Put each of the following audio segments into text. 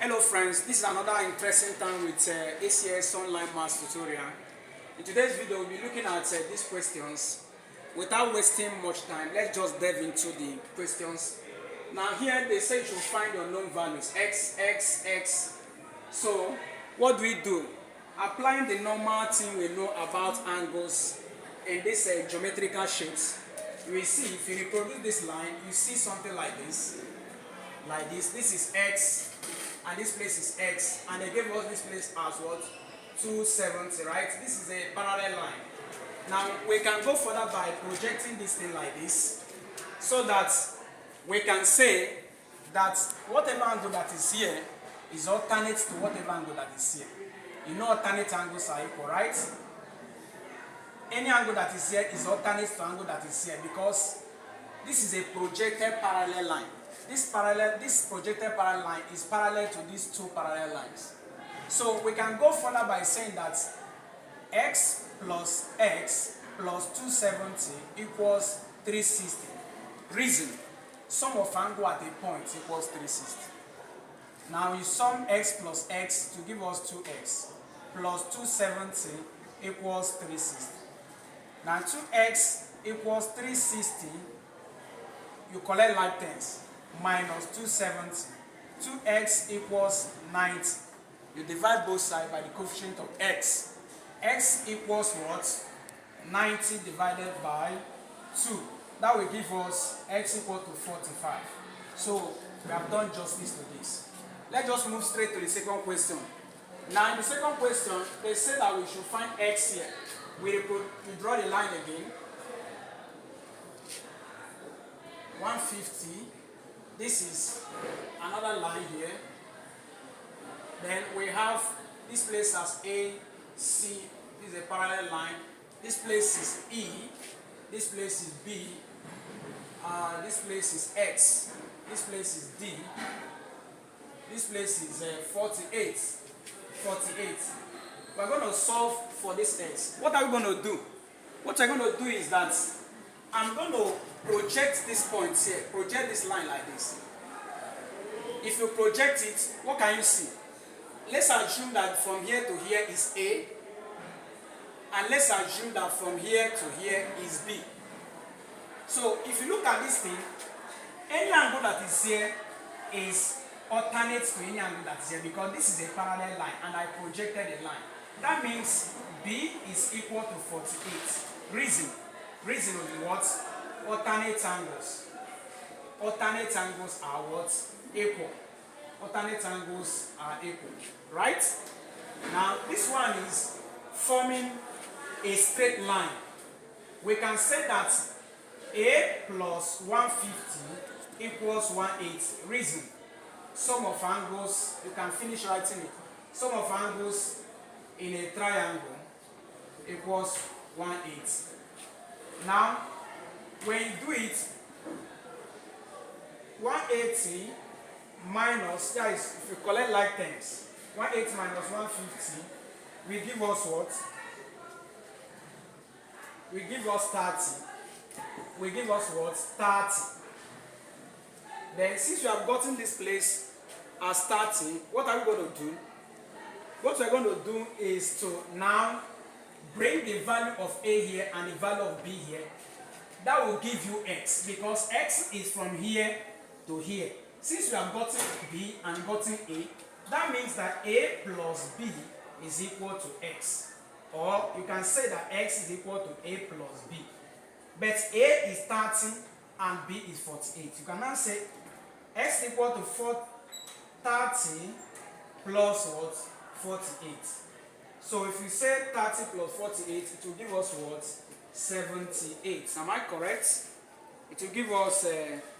Hello friends, this is another interesting time with ACS online maths tutorial. In today's video we'll be looking at these questions. Without wasting much time, let's just delve into the questions. Now here they say you should find your known values x, x, x. So what do? Applying the normal thing we know about angles in this geometrical shapes, you will see if you reproduce this line, you see something like this. This is x and this place is x, and they gave us this place as what? 270, right? This is a parallel line. Now we can go further by projecting this thing like this, so that we can say that whatever angle that is here is alternate to whatever angle that is here. You know alternate angles are equal, right? Any angle that is here is alternate to angle that is here, because this is a projected parallel line. This projected parallel line is parallel to these two parallel lines. So we can go further by saying that x plus 270 equals 360. Reason: sum of angle at a point equals 360. Now you sum x plus x to give us 2x plus 270 equals 360. Now 2x equals 360, you collect like terms, minus 270. 2x equals 90. You divide both sides by the coefficient of x. X equals what? 90 divided by 2. That will give us x equal to 45. So we have done justice to this. Let's just move straight to the second question. Now in the second question, they say that we should find x here. We draw the line again. 150. This is another line here. Then we have this place as A, C. This is a parallel line. This place is E. This place is B. This place is X. This place is D. This place is 48. 48. We're going to solve for this X. What are we going to do? What we're going to do is that I'm going to project this point here, project this line like this. If you project it, what can you see? Let's assume that from here to here is A, and let's assume that from here to here is B. So if you look at this thing, any angle that is here is alternate to any angle that is here, because this is a parallel line and I projected a line. That means B is equal to 48. Reason will be what? Alternate angles. Alternate angles are what? Equal. Alternate angles are equal. Right? Now this one is forming a straight line. We can say that A plus 150 equals 180. Reason: sum of angles, you can finish writing it. Sum of angles in a triangle equals 180. Now when you do it, 180 minus, that is, if you collect like terms, 180 minus 150 will give us what? Will give us 30. Will give us what? 30. Then since we have gotten this place as 30, what are we going to do? What we are going to do is to now bring the value of A here and the value of B here. That will give you x, because x is from here to here. Since we have gotten B and gotten A, that means that A plus B is equal to x. Or you can say that x is equal to A plus B. But A is 30 and B is 48. You can now say x equal to 30 plus what? 48. So if you say 30 plus 48, it will give us what? 78. Am I correct? It will give us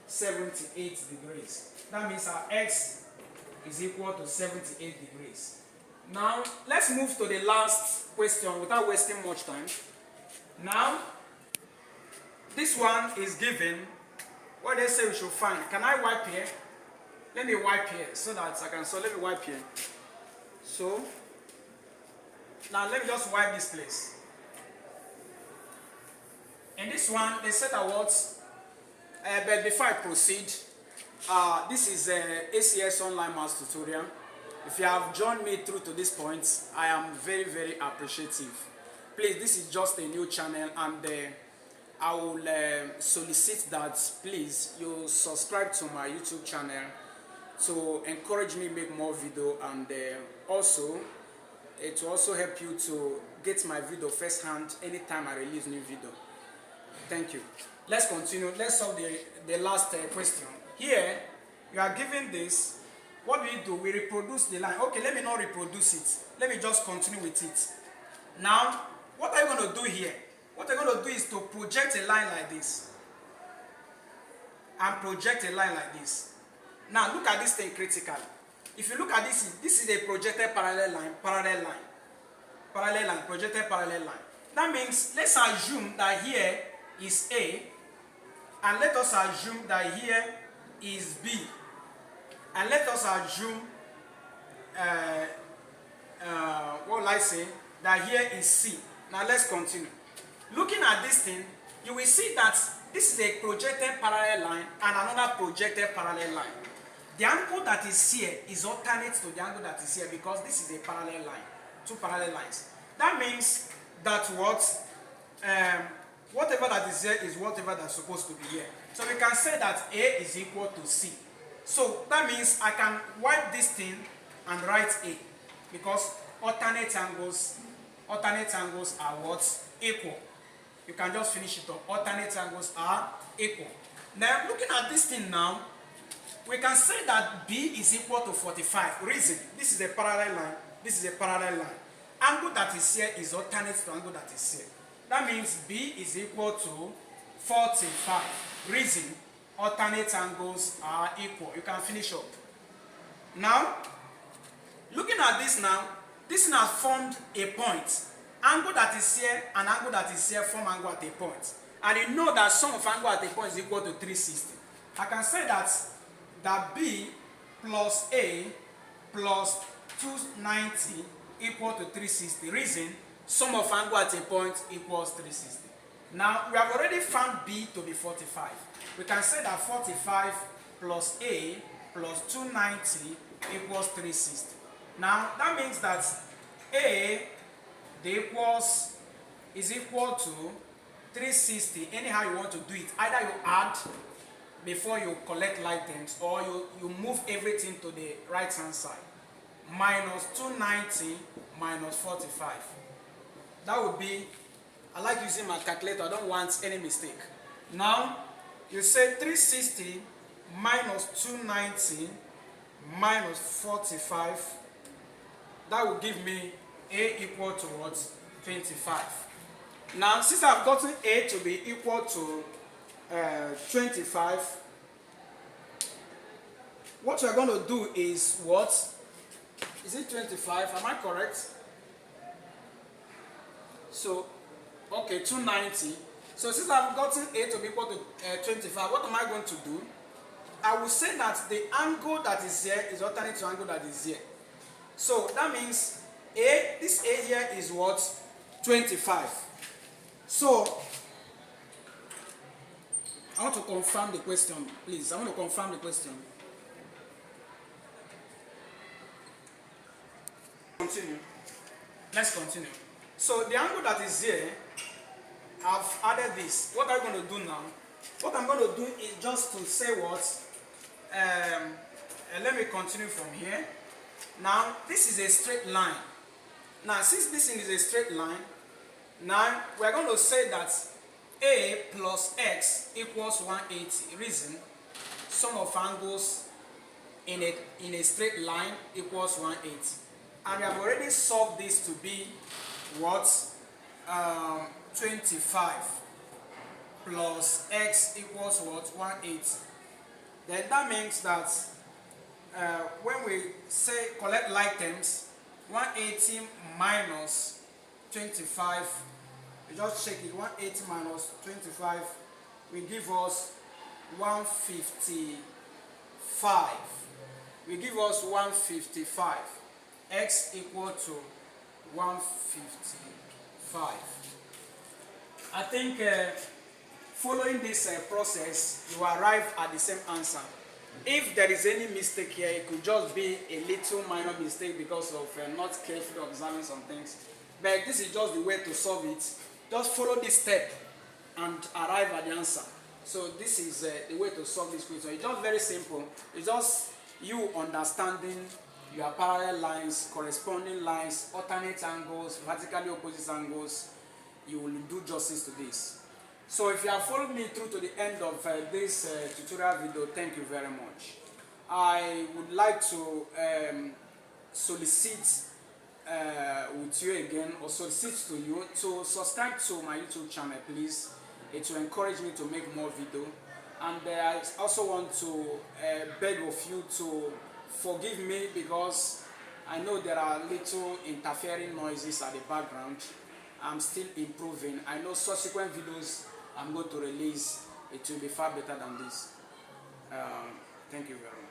78 degrees. That means our x is equal to 78 degrees. Now let's move to the last question without wasting much time. Now this one is given what they say we should find. Can I wipe here? Let me wipe here so that I can. So let me wipe here. So now let me just wipe this place. In this one, they said that what? But before I proceed, this is ACS online maths tutorial. If you have joined me through to this point, I am very, very appreciative. Please, this is just a new channel, and I will solicit that please you subscribe to my YouTube channel to encourage me make more video, and also it will also help you to get my video first hand anytime I release new video. Thank you. Let's continue. Let's solve the last question. Here you are given this. What do? We reproduce the line. Okay, let me not reproduce it. Let me just continue with it. Now, what are you going to do here? What you're going to do is to project a line like this. And project a line like this. Now, look at this thing critically. If you look at this is a projected parallel line, projected parallel line. That means, let's assume that here is A, and let us assume that here is B. And let us assume, what will I say, that here is C. Now let's continue. Looking at this thing, you will see that this is a projected parallel line and another projected parallel line. The angle that is here is alternate to the angle that is here because this is a parallel line, two parallel lines. That means that whatever that is here is whatever that's supposed to be here. So we can say that A is equal to C. So that means I can wipe this thing and write A because alternate angles are what? Equal. You can just finish it up. Alternate angles are equal. Now looking at this thing now, we can say that B is equal to 45. Reason, this is a parallel line, this is a parallel line. Angle that is here is alternate to angle that is here. That means B is equal to 45. Reason, alternate angles are equal. You can finish up. Now, looking at this now, this has formed a point. Angle that is here and angle that is here form angle at a point. And you know that sum of angle at a point is equal to 360. I can say that B plus A plus 290 equal to 360. Reason, sum of angle at a point equals 360. Now, we have already found B to be 45. We can say that 45 plus A plus 290 equals 360. Now, that means that A is equal to 360. Anyhow you want to do it. Either you add before you collect like terms, or you move everything to the right hand side. Minus 290 minus 45. That would be, I like using my calculator, I don't want any mistake. Now, you say 360 minus 290 minus 45. That will give me A equal to what? 25. Now, since I've gotten A to be equal to 25, what we're going to do is what? Is it 25? Am I correct? So, okay, 290. So since I've gotten A to be equal to 25, what am I going to do? I will say that the angle that is here is alternate to angle that is here. So that means this A here is what? 25. So, I want to confirm the question, please. I want to confirm the question. Continue. Let's continue. So the angle that is here, I've added this. What I'm going to do now? What I'm going to do is just to say what? Let me continue from here. Now this is a straight line. Now since this thing is a straight line, now we're going to say that A plus X equals 180. Reason, sum of angles in a straight line equals 180. And we have already solved this to be what? 25 plus X equals what? 180. Then that means that when we say collect like terms, 180 minus 25, we just check it, 180 minus 25 will give us 155. Will give us 155. X equal to 155. I think following this process, you arrive at the same answer. If there is any mistake here, it could just be a little minor mistake because of not carefully observing some things. But this is just the way to solve it. Just follow this step and arrive at the answer. So this is the way to solve this question. It's just very simple. It's just you understanding your parallel lines, corresponding lines, alternate angles, vertically opposite angles. You will do justice to this. So if you have followed me through to the end of this tutorial video, thank you very much. I would like to solicit with you again, or solicit to you to subscribe to my YouTube channel, please. It will encourage me to make more video. And I also want to beg of you to forgive me, because I know there are little interfering noises at the background. I'm still improving. I know subsequent videos I'm going to release, it will be far better than this. Thank you very much.